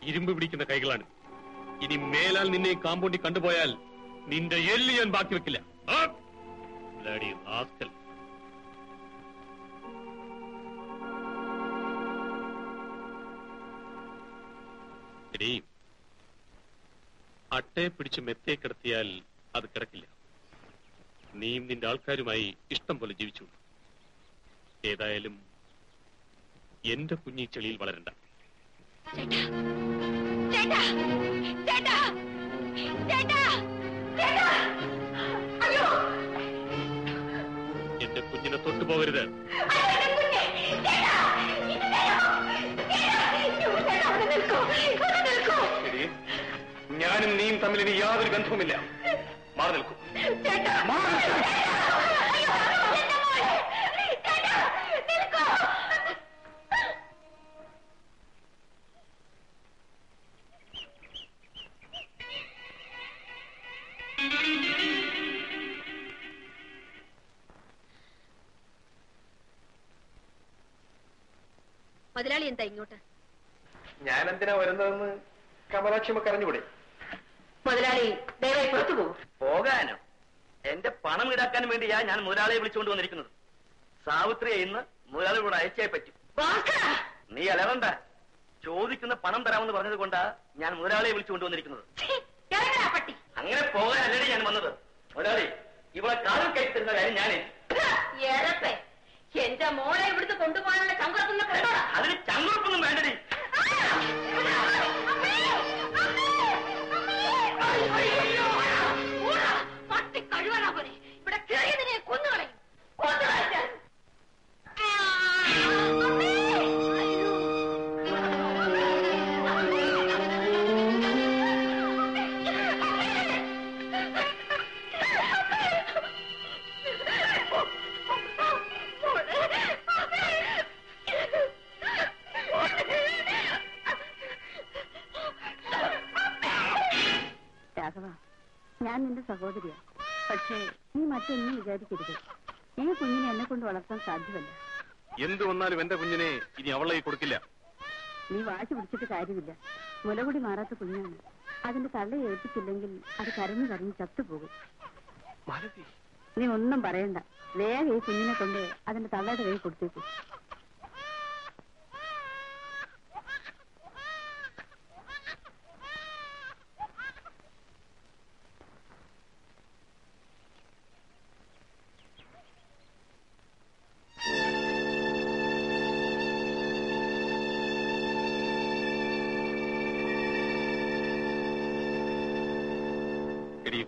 ഇരുമ്പ് പിടിക്കുന്ന കൈകളാണ്. ഇനി മേലാൽ നിന്നെ കാമ്പൗണ്ടിൽ കണ്ടുപോയാൽ നിന്റെ എല്ല് ഞാൻ ബാക്കി വെക്കില്ല. അട്ടയെ പിടിച്ച് മെത്തയെ കിടത്തിയാൽ അത് കിടക്കില്ല. നീയും നിന്റെ ആൾക്കാരുമായി ഇഷ്ടം പോലെ ജീവിച്ചു. ഏതായാലും എന്റെ കുഞ്ഞി ചെളിയിൽ വളരണ്ട. എന്റെ കുഞ്ഞിനെ തൊട്ടുപോകരുത്. ഞാനും നീയും തമ്മിൽ ഇനി യാതൊരു ബന്ധവുമില്ല. മാറി നിൽക്കൂ. മുതലാളി എന്താ ഇങ്ങോട്ട്? ഞാനെന്തിനാ വരുന്നതെന്ന് കമലാക്ഷിമ കരഞ്ഞുകൂടെ? മുതലാളി ദയവായി പുറത്തു പോകും. പോകാനോ? എന്റെ പണം ഈടാക്കാൻ വേണ്ടിയാ ഞാൻ മുതലാളിയെ വിളിച്ചുകൊണ്ട് വന്നിരിക്കുന്നത്. സാവിത്രിയെ ഇന്ന് മുതലാളിയോട് അയച്ചേ പറ്റും. നീ അലവണ്ട. ചോദിക്കുന്ന പണം തരാമെന്ന് പറഞ്ഞത് കൊണ്ടാ ഞാൻ മുതലാളിയെ വിളിച്ചുകൊണ്ട് വന്നിരിക്കുന്നത്. അങ്ങനെ പോകാനല്ലേ ഞാൻ വന്നത്. മുതലാളി ഇവളെ കാലിൽ കയറ്റി തരുന്ന കാര്യം ഞാനേ. എന്റെ മോളെ ഇവിടുത്തെ കൊണ്ടുപോകാനുള്ള ചങ്കുറപ്പൊന്നും അതിന് ചങ്കുറപ്പൊന്നും വേണ്ടടി. പട്ടി കഴിവാനാ പോലെ ഇവിടെ കിഴങ്ങിനെ കൊന്നുകളയും. ഞാൻ നിന്റെ സഹോദരിയാ. പക്ഷേ നീ മറ്റൊന്നും വിചാരിക്കരുത്. ഈ കുഞ്ഞിനെ എന്നെ കൊണ്ട് വളർത്താൻ സാധ്യമല്ല. എന്തു വന്നാലും എന്റെ കുഞ്ഞിനെ ഇനി അവളെ കൊടുക്കില്ല. നീ വാശി പിടിച്ചിട്ട് കാര്യമില്ല. മുലകുടി മാറാത്ത കുഞ്ഞാണ്. അതിന്റെ തള്ളയെ ഏൽപ്പിച്ചില്ലെങ്കിൽ അത് കരഞ്ഞു കരഞ്ഞ് ചത്തുപോകും. നീ ഒന്നും പറയണ്ട. വേഗം ഈ കുഞ്ഞിനെ കൊണ്ട് അതിന്റെ തള്ളയുടെ കൈ കൊടുത്തേക്കും.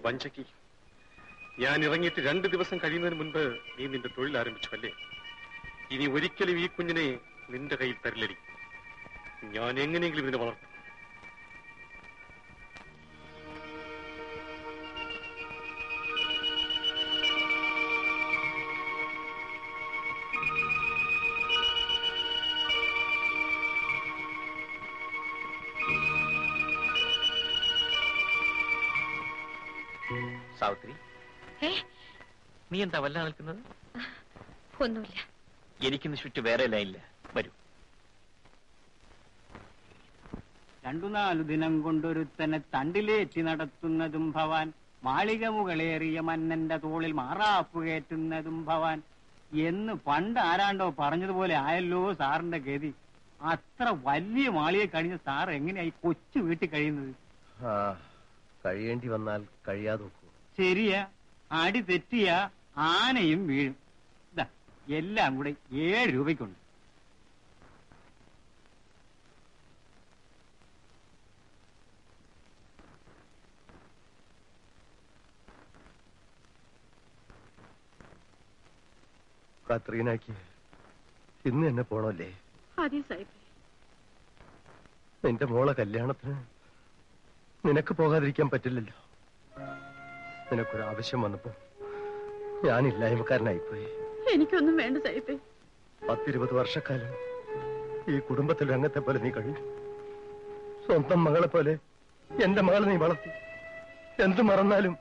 വഞ്ചക്കി, ഞാൻ ഇറങ്ങിയിട്ട് 2 ദിവസം കഴിയുന്നതിന് മുൻപ് നീ നിന്റെ തൊഴിൽ ആരംഭിച്ചു അല്ലേ? ഇനി ഒരിക്കലും ഈ കുഞ്ഞിനെ നിന്റെ കയ്യിൽ തരില്ലടി. ഞാൻ എങ്ങനെയെങ്കിലും ഇതിനെ വളർത്തും. സാവിത്രി, നീ എന്താ വല്ല നിൽക്കുന്നത്? ഒന്നുമില്ല. എനിക്കിന്ന് ചുറ്റു വേറെ ലൈനില്ല. വരൂ. 2-4 ദിനം കൊണ്ടൊരുത്തനെ തണ്ടിലേറ്റി നടത്തുന്നതും ഭവാൻ, മാളിക മുകളേറിയ മന്നന്റെ തോളിൽ മാറാപ്പ് കയറ്റുന്നതും ഭവാൻ എന്ന് പണ്ട് ആരാണ്ടോ പറഞ്ഞതുപോലെ ആയല്ലോ സാറിന്റെ ഗതി. അത്ര വലിയ മാളികെ കഴിഞ്ഞ സാർ എങ്ങനെയായി കൊച്ചു വീട്ടിൽ കഴിയുന്നത്? കഴിയേണ്ടി വന്നാൽ കഴിയാതെ. ശരിയാ, അടി തെറ്റിയ ആനയും വീഴും. ഇതാ എല്ലാം കൂടെ 7 രൂപയ്ക്കുണ്ട്. കത്രീനയ്ക്ക് ഇന്ന് എന്നെ പോണല്ലേ? അതെ സാഹിബ്. നിന്റെ മോളെ കല്യാണത്തിന് നിനക്ക് പോകാതിരിക്കാൻ പറ്റില്ലല്ലോ. നിനക്കൊരാവശ്യം വന്നപ്പോ ഞാനില്ലായ്മക്കാരനായിപ്പോയി. എനിക്കൊന്നും വേണ്ട സാഹിബ്. 10-20 വർഷക്കാലം ഈ കുടുംബത്തിൽ രംഗത്തെ പോലെ നീ കഴിഞ്ഞു. സ്വന്തം മകളെ പോലെ എന്റെ മകളെ നീ വളർത്തി. എന്തു മറന്നാലും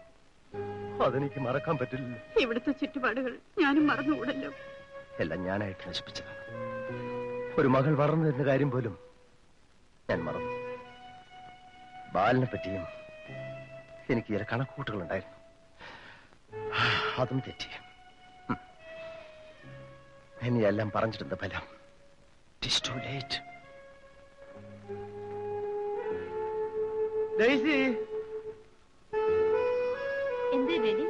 അതെനിക്ക് മറക്കാൻ പറ്റില്ലല്ലോ. ഇവിടുത്തെ ചുറ്റുപാടുകൾ ഞാനും മറന്നുകൂടല്ലോ. എല്ലാം ഞാനായിട്ട് നശിപ്പിച്ചതാണ്. ഒരു മകൾ വളർന്നു തരുന്ന കാര്യം പോലും ഞാൻ മറന്നു. ബാലിനെ പറ്റിയും എനിക്ക് ചില കണക്കൂട്ടുകളുണ്ടായിരുന്നു. അതും തെറ്റി. ഇനി എല്ലാം പറഞ്ഞിട്ടുണ്ട് ഫലം. It is too late. Daisy, എന്തേ ഡാഡി?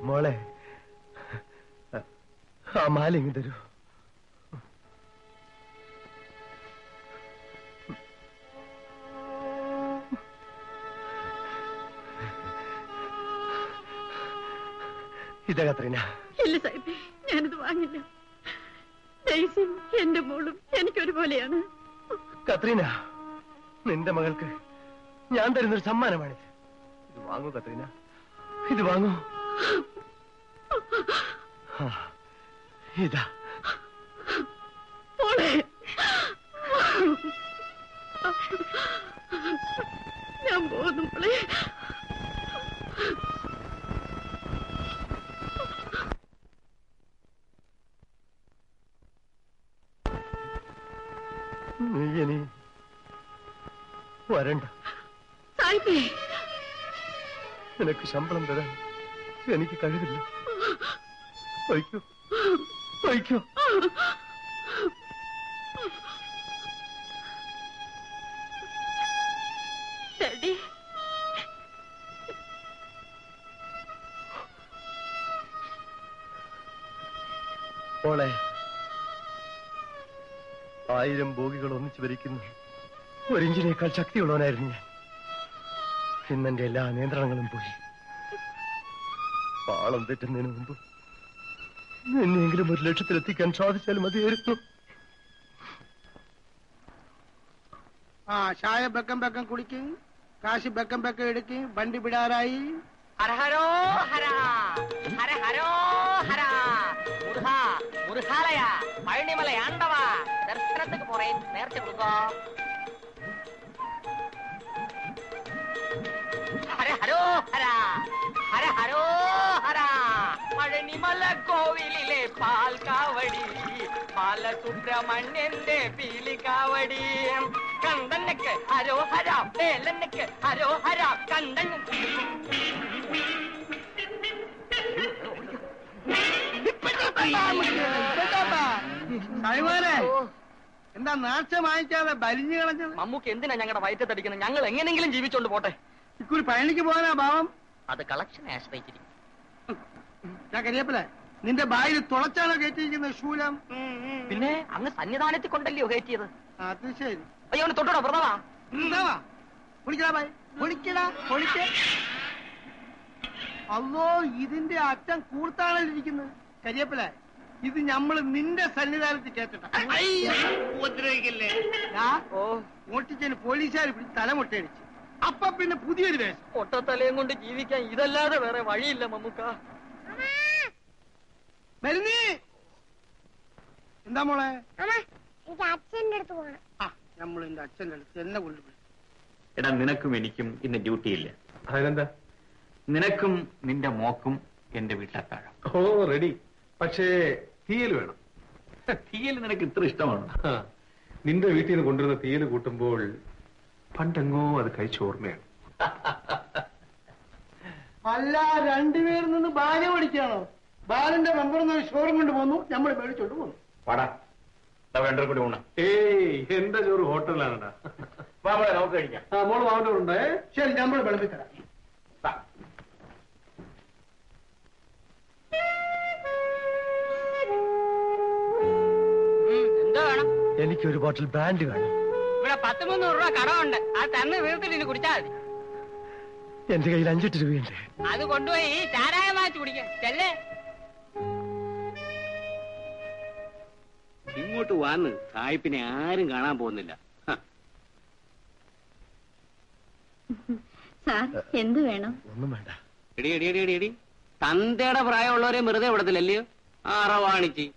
മോളെ, ആ മാല ഇങ്ങ് തരൂ. ഇതാ കത്രീന. ഇല്ല സാഹിബേ, ഞാനിത് വാങ്ങില്ല. ഡെയ്സിയും എന്റെ മോളും എനിക്കൊരുപോലെയാണ്. കത്രീന, നിന്റെ മകൾക്ക് ഞാൻ തരുന്നൊരു സമ്മാനമാണിത്. ഇത് വാങ്ങൂ കത്രീന, ഇത് വാങ്ങൂ. ഇതാ. ഞാൻ പോകുന്നു മോളെ. നീ ഇനി വരണ്ട. സാഹിബേ, നിനക്ക് ശമ്പളം തരാൻ എനിക്ക് കഴിവില്ല. വയ്ക്കോ, വയ്ക്കോ. ഡാഡി, മോളെ, 1000 ബോഗികൾ ഒന്നിച്ചു ഭരിക്കുന്നു ഒരിഞ്ചിനേക്കാൾ ശക്തിയുള്ളവനായിരുന്നു ഞാൻ. ഇന്നെന്റെ എല്ലാ നിയന്ത്രണങ്ങളും പോയി. പാളം തെറ്റുന്നതിന് മുമ്പ് എന്നെങ്കിലും ഒരു ലക്ഷ്യത്തിലെത്തിക്കാൻ സാധിച്ചാലും മതിയായിരുന്നു. ചായ ബക്കം ബക്കം കുടിക്കും, കാശ് ബക്കം ബക്കം എടുക്കും, വണ്ടി വിടാറായി. ഹര ഹരോ ഹര, ഹര ഹരോ ഹര, മുരുക മുരുകാലയ പഴനിമല ആണ്ടവ ദർശനத்துக்கு போறேன், നേർച്ച കൊടുക്കോ. ഹര ഹരോ ഹര, ഹര ഹരോ ഹര, പഴനിമല കോവിലിലെ പാൽ കാവടി, ബാലസുബ്രഹ്മണ്യന്റെ പീലി കാവടി. കണ്ടനക്ക് ഹരോഹര, വേലനക്ക് ഹരോഹര, കണ്ടൻ. കഴിവാനെ എന്താ നാശ വാങ്ങിക്കാതെ ബലിഞ്ഞു കളഞ്ഞത്? മമ്മൂക്ക് എന്തിനാ ഞങ്ങളുടെ വയറ്റത്തടിക്കുന്നത്? ഞങ്ങൾ എങ്ങനെങ്കിലും ജീവിച്ചോണ്ട് പോട്ടെ. ഇക്കുറി പഴനിക്ക് പോകാനാ ഭാവം. അത് കളക്ഷനെ ആശ്രയിച്ചിരിക്കും. ഞാൻ കരിയപ്പല്ലേ, നിന്റെ ബായിൽ തുളച്ചാണോ കയറ്റിയിരിക്കുന്ന ശൂലം? പിന്നെ അങ്ങ് സന്നിധാനത്തിൽ കൊണ്ടല്ലയോ കയറ്റിയത്? അത് ശരി. അയ്യോ തൊട്ടോടോ പ്രഥമാ. പൊളിക്കടാ ബായ്, പൊളിക്കടാ, പൊളിക്ക. അല്ലോ, ഇതിന്റെ അറ്റം കൂർത്താണല്ലിരിക്കുന്നത്. കരിയപ്പല, ഇത് ഞമ്മള് നിന്റെ സന്നിധാനത്തിൽ കേട്ടിട്ട. ഉപദ്രവിക്കല്ലേ. ഓട്ടിച്ചതിന് പോലീസുകാർ പിടിച്ച് തലമുട്ടയടിച്ച്. അപ്പൊ പിന്നെ പുതിയൊരു വേഷം. ഒട്ടത്തലയും കൊണ്ട് ജീവിക്കാൻ ഇതല്ലാതെ വേറെ വഴിയില്ല മമ്മൂക്ക. മരുന്നേ, എന്താ മോളെ? എനിക്ക് അച്ഛന്റെ അടുത്ത് പോകണം. നമ്മൾ എന്റെ അച്ഛന്റെ അടുത്ത് എന്നെ കൊണ്ടുപോയി. എടാ, നിനക്കും എനിക്കും ഇന്ന് ഡ്യൂട്ടിയില്ല. അതിനെന്താ? നിനക്കും നിന്റെ മോക്കും എന്റെ വീട്ടിലെത്താഴം. ഓ റെഡി. പക്ഷേ തീയൽ വേണം. തീയൽ നിനക്ക് ഇത്ര ഇഷ്ടമാണ്? നിന്റെ വീട്ടിൽ നിന്ന് കൊണ്ടുവരുന്ന തീയൽ കൂട്ടുമ്പോൾ പണ്ടെങ്ങോ അത് കഴിച്ച ഓർമ്മയാണ്. അല്ല, രണ്ടുപേരിൽ നിന്ന് ബാല ഓടിക്കാണോ? ബാലന്റെ മെമ്പർ ഷോറും കൊണ്ട് പോന്നു, നമ്മൾ മേടിച്ചോണ്ട് പോന്നു. പാടാ, വേണ്ട കൂടി ഊണ. ഏയ്, എന്റെ ചോറ് ഹോട്ടലിലാണടാ. നമുക്ക് കഴിക്കാം. മോള് വാങ്ങണ്ടേ? ശരി, നമ്മൾ വിളമ്പിത്തരാം. എന്തോ വേണം? എനിക്കൊരു ബോട്ടിൽ ബ്രാൻഡ് വേണം. ഇവിടെ 10-300 രൂപ കടമുണ്ട്. അത് തന്ന് വീർത്തിട്ട് ഇനി കുടിച്ചാൽ മതി. എന്റെ കയ്യിൽ 5-8 രൂപയുണ്ട്. അത് കൊണ്ടുപോയി ചാരായം വാങ്ങിച്ചു കുടിക്കാം. ചെല്ലേ. ഇങ്ങോട്ട് വന്ന് സായിപ്പിനെ ആരും കാണാൻ പോകുന്നില്ല. സാർ, എന്ത് വേണം? ഒന്നും വേണ്ട. എടി എടി എടി എടി എടി, തന്തയുടെ പ്രായമുള്ളവരെ വെറുതെ വിടത്തില്ലല്ലയോ? ആറവാണിച്ച്